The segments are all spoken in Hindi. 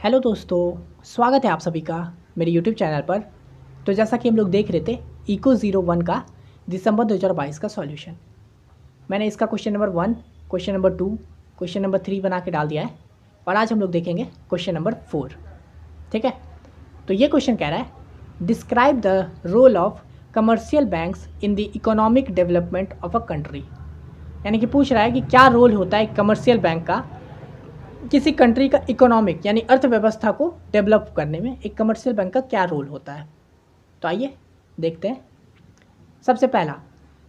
हेलो दोस्तों, स्वागत है आप सभी का मेरे यूट्यूब चैनल पर। तो जैसा कि हम लोग देख रहे थे इको 01 का दिसंबर 2022 का सॉल्यूशन, मैंने इसका question number 1, question number 2, question number 3 बना के डाल दिया है। और आज हम लोग देखेंगे क्वेश्चन नंबर 4। ठीक है, तो ये क्वेश्चन कह रहा है describe the role of commercial banks in the economic development of a country. यानी कि पूछ रहा है कि क्या रोल होता है कमर्शियल बैंक का किसी कंट्री का इकोनॉमिक यानी अर्थव्यवस्था को डेवलप करने में। एक कमर्शियल बैंक का क्या रोल होता है, तो आइए देखते हैं। सबसे पहला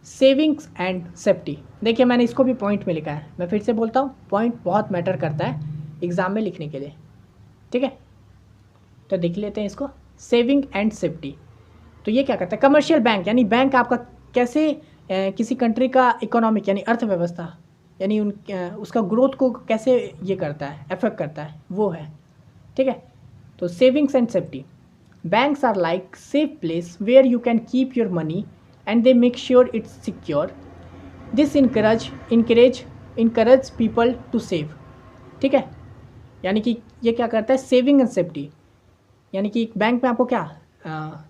सेविंग्स एंड सेफ्टी। देखिए मैंने इसको भी पॉइंट में लिखा है, मैं फिर से बोलता हूँ, पॉइंट बहुत मैटर करता है एग्ज़ाम में लिखने के लिए। ठीक है, तो देख लेते हैं इसको, सेविंग एंड सेफ्टी। तो ये क्या करता है, कमर्शियल बैंक यानी बैंक आपका कैसे किसी कंट्री का इकोनॉमिक यानी अर्थव्यवस्था यानी उसका ग्रोथ को कैसे ये करता है, अफेक्ट करता है, वो है। ठीक है, तो savings and safety. Banks are like safe place where you can keep your money and they make sure it's secure. This encourage people to save. ठीक है, यानी कि ये क्या करता है, सेविंग एंड सेफ्टी। यानी कि बैंक में आपको क्या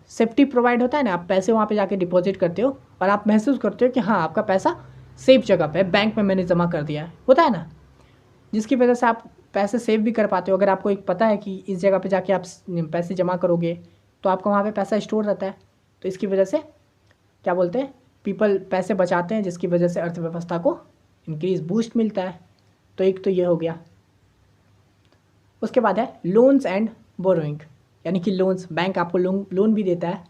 सेफ्टी प्रोवाइड होता है ना, आप पैसे वहाँ पे जाके डिपॉजिट करते हो और आप महसूस करते हो कि हाँ आपका पैसा सेफ जगह पे है, बैंक में मैंने जमा कर दिया है, होता है ना, जिसकी वजह से आप पैसे सेव भी कर पाते हो। अगर आपको एक पता है कि इस जगह पे जाके आप पैसे जमा करोगे तो आपका वहाँ पे पैसा स्टोर रहता है, तो इसकी वजह से क्या बोलते हैं, पीपल पैसे बचाते हैं, जिसकी वजह से अर्थव्यवस्था को इंक्रीज बूस्ट मिलता है। तो एक तो ये हो गया। उसके बाद है लोन्स एंड बोरोइंग, यानी कि लोन्स, बैंक आपको लोन भी देता है।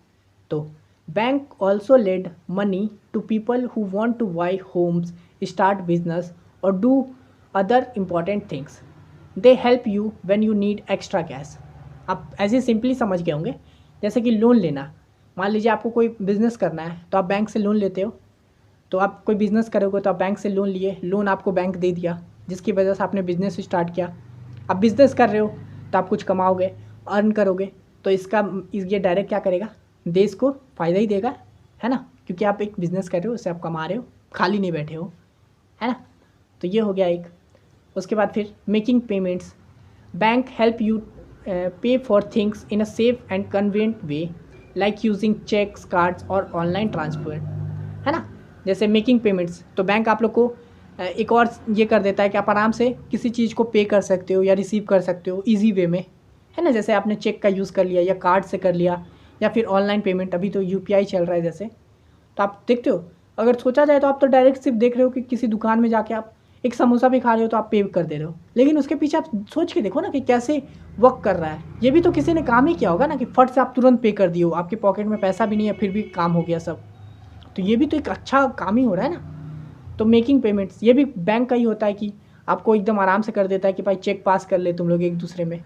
तो bank also lend money to people who want to buy homes, start business और do other important things. They help you when you need extra cash. आप ऐसे सिंपली समझ गए होंगे, जैसे कि लोन लेना। मान लीजिए आपको कोई बिज़नेस करना है तो आप बैंक से लोन लेते हो, तो आप कोई बिज़नेस करोगे तो आप बैंक से लोन लिए, लोन आपको बैंक दे दिया, जिसकी वजह से आपने बिज़नेस स्टार्ट किया। आप बिज़नेस कर रहे हो तो आप कुछ कमाओगे, अर्न करोगे, तो ये डायरेक्ट क्या करेगा, देश को फ़ायदा ही देगा, है ना, क्योंकि आप एक बिज़नेस कर रहे हो, उससे आप कमा रहे हो, खाली नहीं बैठे हो, है ना। तो ये हो गया एक। उसके बाद फिर making payments. Bank help you pay for things in a safe and convenient way like using cheques, cards और ऑनलाइन ट्रांसफर, है ना। जैसे मेकिंग पेमेंट्स, तो बैंक आप लोग को एक और ये कर देता है कि आप आराम से किसी चीज़ को पे कर सकते हो या रिसीव कर सकते हो ईजी वे में, है ना। जैसे आपने चेक का यूज़ कर लिया या कार्ड से कर लिया या फिर ऑनलाइन पेमेंट, अभी तो यूपीआई चल रहा है जैसे। तो आप देखते हो, अगर सोचा जाए तो आप तो डायरेक्ट सिर्फ देख रहे हो कि किसी दुकान में जाके आप एक समोसा भी खा रहे हो तो आप पे कर दे रहे हो, लेकिन उसके पीछे आप सोच के देखो ना कि कैसे वर्क कर रहा है। ये भी तो किसी ने काम ही किया होगा ना, कि फट से आप तुरंत पे कर दिए हो, आपके पॉकेट में पैसा भी नहीं है फिर भी काम हो गया सब। तो ये भी तो एक अच्छा काम ही हो रहा है ना। तो मेकिंग पेमेंट्स ये भी बैंक का ही होता है कि आपको एकदम आराम से कर देता है कि भाई चेक पास कर ले तुम लोग एक दूसरे में।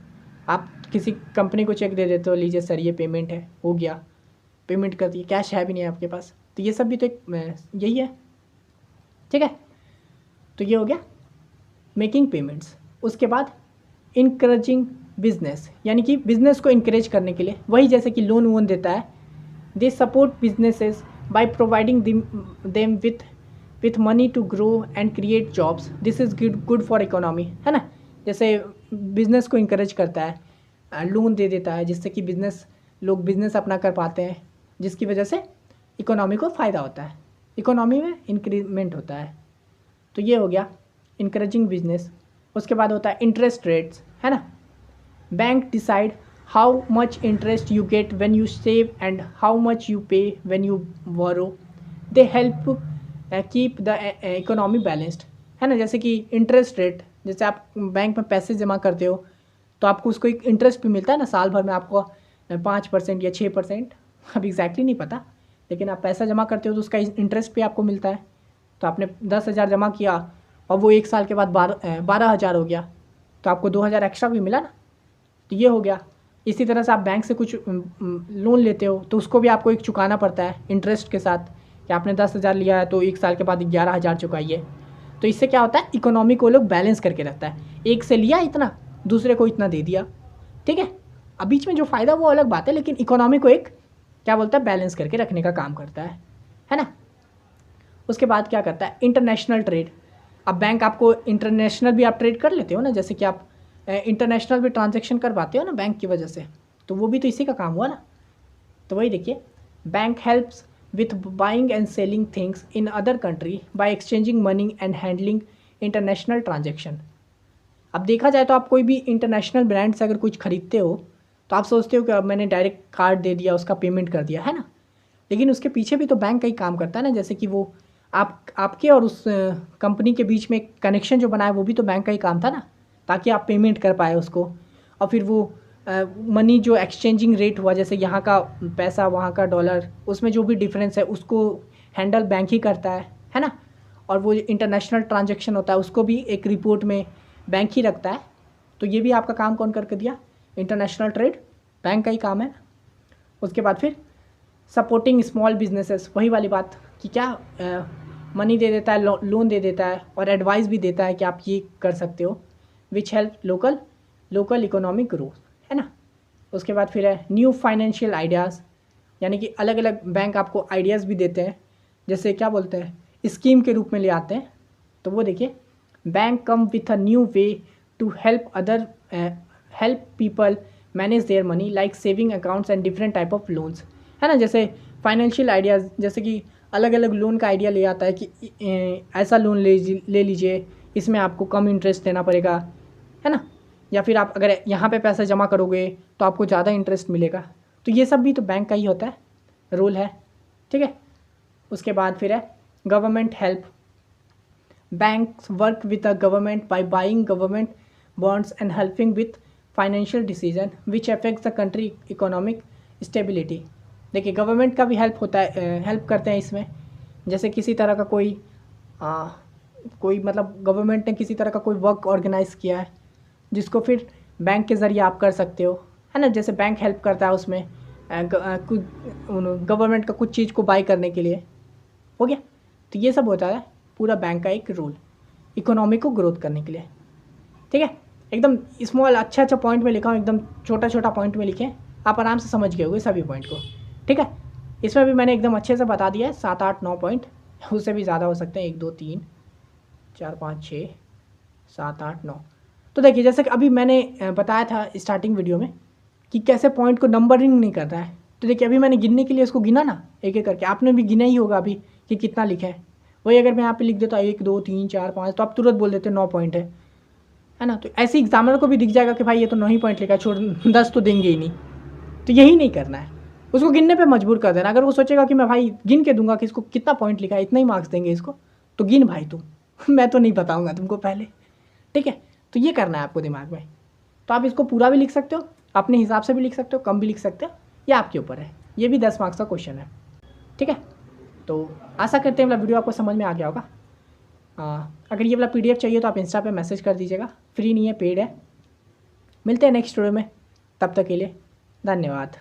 आप किसी कंपनी को चेक दे देते हो, लीजिए सर ये पेमेंट है, हो गया, पेमेंट कर दिए, कैश है भी नहीं आपके पास। तो ये सब भी तो एक यही है। ठीक है, तो ये हो गया मेकिंग पेमेंट्स। उसके बाद इनकरेजिंग बिजनेस, यानी कि बिजनेस को इनकरेज करने के लिए वही जैसे कि लोन वोन देता है। They support businesses by providing them with money to grow and create jobs. This is good for economy, है ना। जैसे बिज़नेस को इनकरेज करता है, लोन दे देता है, जिससे कि लोग बिज़नेस अपना कर पाते हैं, जिसकी वजह से इकोनॉमी को फ़ायदा होता है, इकोनॉमी में इंक्रीमेंट होता है। तो ये हो गया इनकरेजिंग बिजनेस। उसके बाद होता है इंटरेस्ट रेट्स, है ना। Bank decide how much interest you get when you save and how much you pay when you borrow. They help keep the economy balanced, है ना। जैसे कि इंटरेस्ट रेट, जैसे आप बैंक में पैसे जमा करते हो तो आपको उसको एक इंटरेस्ट भी मिलता है ना, साल भर में आपको 5% या 6%, अब एग्जैक्टली नहीं पता, लेकिन आप पैसा जमा करते हो तो उसका इंटरेस्ट भी आपको मिलता है। तो आपने 10,000 जमा किया और वो एक साल के बाद 12,000 हो गया, तो आपको 2,000 एक्स्ट्रा भी मिला ना। तो ये हो गया। इसी तरह से आप बैंक से कुछ लोन लेते हो तो उसको भी आपको एक चुकाना पड़ता है इंटरेस्ट के साथ, कि आपने 10,000 लिया है तो एक साल के बाद 11,000 चुकाइए। तो इससे क्या होता है, इकोनॉमी को लोग बैलेंस करके रखता है, एक से लिया इतना, दूसरे को इतना दे दिया। ठीक है, अब बीच में जो फ़ायदा वो अलग बात है, लेकिन इकोनॉमी को एक क्या बोलता है, बैलेंस करके रखने का काम करता है ना। उसके बाद क्या करता है, इंटरनेशनल ट्रेड। अब बैंक आपको इंटरनेशनल भी आप ट्रेड कर लेते हो ना, जैसे कि आप इंटरनेशनल भी ट्रांजेक्शन कर पाते हो ना बैंक की वजह से, तो वो भी तो इसी का काम हुआ ना। तो वही देखिए, bank helps with buying and selling things in other country bye exchanging money and handling international transaction. अब देखा जाए तो आप कोई भी इंटरनेशनल ब्रांड से अगर कुछ खरीदते हो तो आप सोचते हो कि अब मैंने डायरेक्ट कार्ड दे दिया, उसका पेमेंट कर दिया, है ना। लेकिन उसके पीछे भी तो बैंक का ही काम करता है ना, जैसे कि वो आपके और उस कंपनी के बीच में कनेक्शन जो बनाया वो भी तो बैंक का ही काम था ना, ताकि आप पेमेंट कर पाए उसको। और फिर वो मनी जो एक्सचेंजिंग रेट हुआ, जैसे यहाँ का पैसा वहाँ का डॉलर, उसमें जो भी डिफरेंस है उसको हैंडल बैंक ही करता है ना। और वो इंटरनेशनल ट्रांजेक्शन होता है उसको भी एक रिपोर्ट में बैंक ही रखता है। तो ये भी आपका काम कौन करके दिया? इंटरनेशनल ट्रेड बैंक का ही काम है। उसके बाद फिर सपोर्टिंग स्मॉल बिजनेसेस, वही वाली बात कि क्या मनी दे देता है, लोन दे देता है और एडवाइस भी देता है कि आप ये कर सकते हो, which help local economic growth, है ना। उसके बाद फिर है न्यू फाइनेंशियल आइडियाज़, यानी कि अलग अलग बैंक आपको आइडियाज़ भी देते हैं, जैसे क्या बोलते हैं स्कीम के रूप में ले आते हैं। तो वो देखिए, bank come with a new way to help people manage their money like saving accounts and different type of loans, है ना। जैसे फाइनेंशियल आइडियाज़, जैसे कि अलग अलग लोन का आइडिया ले आता है कि ऐसा लोन ले लीजिए, इसमें आपको कम इंटरेस्ट देना पड़ेगा, है ना। या फिर आप अगर यहाँ पे पैसा जमा करोगे तो आपको ज़्यादा इंटरेस्ट मिलेगा। तो ये सब भी तो बैंक का ही होता है, रोल है, ठीक है। उसके बाद फिर है government help, banks work with the government by buying government bonds and helping with financial decision which affects the country economic stability. देखिए, गवर्नमेंट का भी हेल्प होता है, हेल्प करते हैं इसमें। जैसे किसी तरह का कोई मतलब गवर्नमेंट ने किसी तरह का कोई वर्क ऑर्गेनाइज किया है जिसको फिर बैंक के ज़रिए आप कर सकते हो, है ना। जैसे बैंक हेल्प करता है उसमें कुछ गवर्नमेंट का कुछ चीज़ को बाय करने के लिए, हो गया। तो ये सब होता है पूरा बैंक का एक रोल इकोनॉमी को ग्रोथ करने के लिए, ठीक है। एकदम स्मॉल अच्छा पॉइंट में लिखा हूँ, एकदम छोटा पॉइंट में लिखे, आप आराम से समझ गए होगे सभी पॉइंट को, ठीक है। इसमें भी मैंने एकदम अच्छे से बता दिया है, 7 8 9 पॉइंट, उससे भी ज़्यादा हो सकते हैं, 1 2 3 4 5 6 7 8 9। तो देखिए, जैसे कि अभी मैंने बताया था स्टार्टिंग वीडियो में कि कैसे पॉइंट को नंबरिंग नहीं करता है। तो देखिए, अभी मैंने गिनने के लिए इसको गिना ना एक एक करके, आपने भी गिना ही होगा अभी कि कितना लिखा है। वही अगर मैं यहाँ पे लिख देता 1 2 3 4 5, तो आप तुरंत बोल देते 9 पॉइंट है ना। तो ऐसे एग्जामिनर को भी दिख जाएगा कि भाई ये तो 9 ही पॉइंट लिखा है, छोड़ 10 तो देंगे ही नहीं। तो यही नहीं करना है, उसको गिनने पे मजबूर कर देना। अगर वो सोचेगा कि मैं भाई गिन के दूंगा कि इसको कितना पॉइंट लिखा है, इतना ही मार्क्स देंगे इसको, तो गिन भाई तुम मैं तो नहीं बताऊंगा तुमको पहले, ठीक है। तो ये करना है आपको दिमाग में। तो आप इसको पूरा भी लिख सकते हो, अपने हिसाब से भी लिख सकते हो, कम भी लिख सकते हो, ये आपके ऊपर है। ये भी 10 मार्क्स का क्वेश्चन है, ठीक है। तो आशा करते हैं मतलब वीडियो आपको समझ में आ गया होगा। अगर ये वाला PDF चाहिए तो आप इंस्टा पे मैसेज कर दीजिएगा, फ्री नहीं है, पेड है। मिलते हैं नेक्स्ट वीडियो में, तब तक के लिए धन्यवाद।